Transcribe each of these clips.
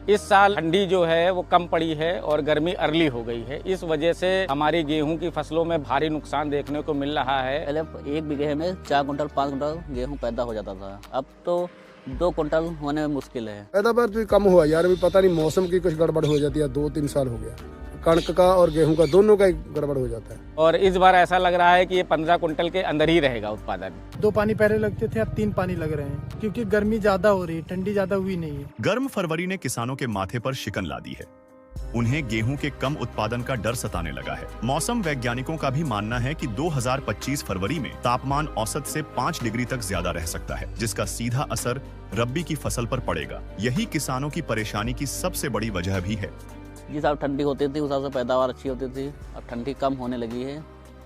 इस साल ठंडी जो है वो कम पड़ी है और गर्मी अर्ली हो गई है। इस वजह से हमारी गेहूं की फसलों में भारी नुकसान देखने को मिल रहा है। पहले 1 बीघे में 4 कुंटल 5 कुंटल गेहूं पैदा हो जाता था, अब तो 2 कुंटल होने में मुश्किल है। पैदावार भी कम हुआ यार, अभी पता नहीं मौसम की कुछ गड़बड़ हो जाती है। 2-3 साल हो गया, कणक का और गेहूं का दोनों का ही गड़बड़ हो जाता है। और इस बार ऐसा लग रहा है कि ये 15 कुंटल के अंदर ही रहेगा उत्पादन। 2 पानी पहले लगते थे, अब 3 पानी लग रहे हैं, क्योंकि गर्मी ज्यादा हो रही है, ठंडी ज्यादा हुई नहीं है। गर्म फरवरी ने किसानों के माथे पर शिकन ला दी है। उन्हें गेहूं के कम उत्पादन का डर सताने लगा है। मौसम वैज्ञानिकों का भी मानना है कि 2025 फरवरी में तापमान औसत से 5 डिग्री तक ज्यादा रह सकता है, जिसका सीधा असर रब्बी की फसल पर पड़ेगा। यही किसानों की परेशानी की सबसे बड़ी वजह भी है। जिस हिसाब ठंडी होती थी उस हिसाब से पैदावार अच्छी होती थी, अब ठंडी कम होने लगी है,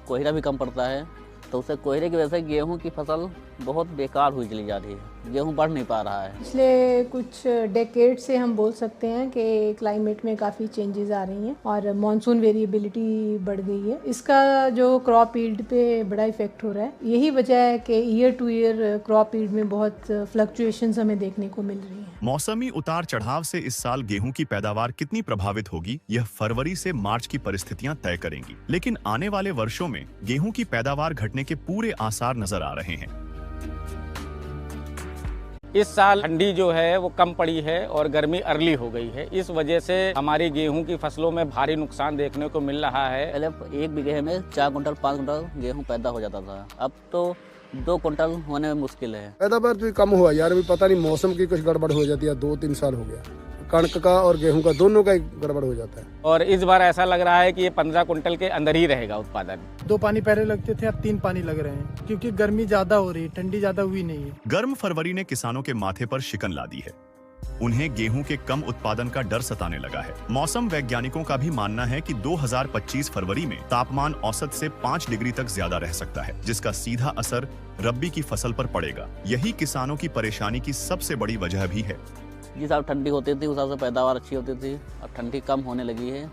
कोहरा भी कम पड़ता है, तो उससे कोहरे की वजह से गेहूं की फसल बहुत बेकार हुई चली जा रही है। गेहूं बढ़ नहीं पा रहा है। पिछले कुछ डेकेड से हम बोल सकते हैं कि क्लाइमेट में काफ़ी चेंजेस आ रही हैं और मॉनसून वेरिएबिलिटी बढ़ गई है। इसका जो क्रॉप यील्ड पे बड़ा इफेक्ट हो रहा है। यही वजह है कि year two year crop yield में बहुत फ्लक्चुएशंस हमें देखने को मिल रही हैं। मौसमी उतार चढ़ाव से इस साल गेहूं की पैदावार कितनी प्रभावित होगी, यह फरवरी से मार्च की परिस्थितियां तय करेंगी। लेकिन आने वाले वर्षों में गेहूं की पैदावार घटने के पूरे आसार नजर आ रहे हैं। इस साल ठंडी जो है वो कम पड़ी है और गर्मी अर्ली हो गई है। इस वजह से हमारी गेहूं की फसलों में भारी नुकसान देखने को मिल रहा है। पहले 1 बीघे में 4 कुंटल 5 कुंटल गेहूं पैदा हो जाता था, अब तो 2 कुंटल होने में मुश्किल है। पैदावार भी कम हुआ यार, अभी पता नहीं मौसम की कुछ गड़बड़ हो जाती है। 2-3 साल हो गया, कणक का और गेहूं का दोनों का ही गड़बड़ हो जाता है। और इस बार ऐसा लग रहा है कि ये 15 कुंटल के अंदर ही रहेगा उत्पादन। 2 पानी पहले लगते थे, अब 3 पानी लग रहे हैं, क्योंकि गर्मी ज्यादा हो रही है, ठंडी ज्यादा हुई नहीं है। गर्म फरवरी ने किसानों के माथे पर शिकन ला दी है। उन्हें गेहूं के कम उत्पादन का डर सताने लगा है। मौसम वैज्ञानिकों का भी मानना है कि 2025 फरवरी में तापमान औसत से 5 डिग्री तक ज्यादा रह सकता है, जिसका सीधा असर रब्बी की फसल पर पड़ेगा। यही किसानों की परेशानी की सबसे बड़ी वजह भी है। जिस हिसाब ठंडी होती थी उस हिसाब से पैदावार अच्छी होती थी, अब ठंडी कम होने लगी है,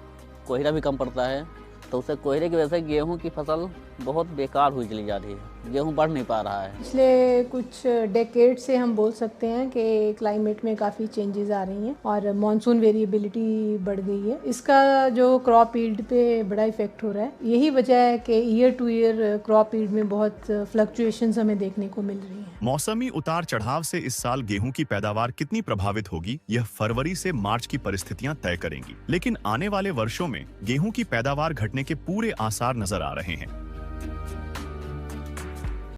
कोहरा भी कम पड़ता है, तो उससे कोहरे की वजह से गेहूं की फसल बहुत बेकार हुई चली जा रही है। गेहूं बढ़ नहीं पा रहा है। पिछले कुछ डेकेड से हम बोल सकते हैं कि क्लाइमेट में काफ़ी चेंजेस आ रही हैं और मॉनसून वेरिएबिलिटी बढ़ गई है। इसका जो क्रॉप यील्ड पे बड़ा इफेक्ट हो रहा है। यही वजह है कि year two year crop yield में बहुत फ्लक्चुएशंस हमें देखने को मिल रही हैं। मौसमी उतार चढ़ाव से इस साल गेहूं की पैदावार कितनी प्रभावित होगी, यह फरवरी से मार्च की परिस्थितियां तय करेंगी। लेकिन आने वाले वर्षों में गेहूं की पैदावार घटने के पूरे आसार नजर आ रहे हैं।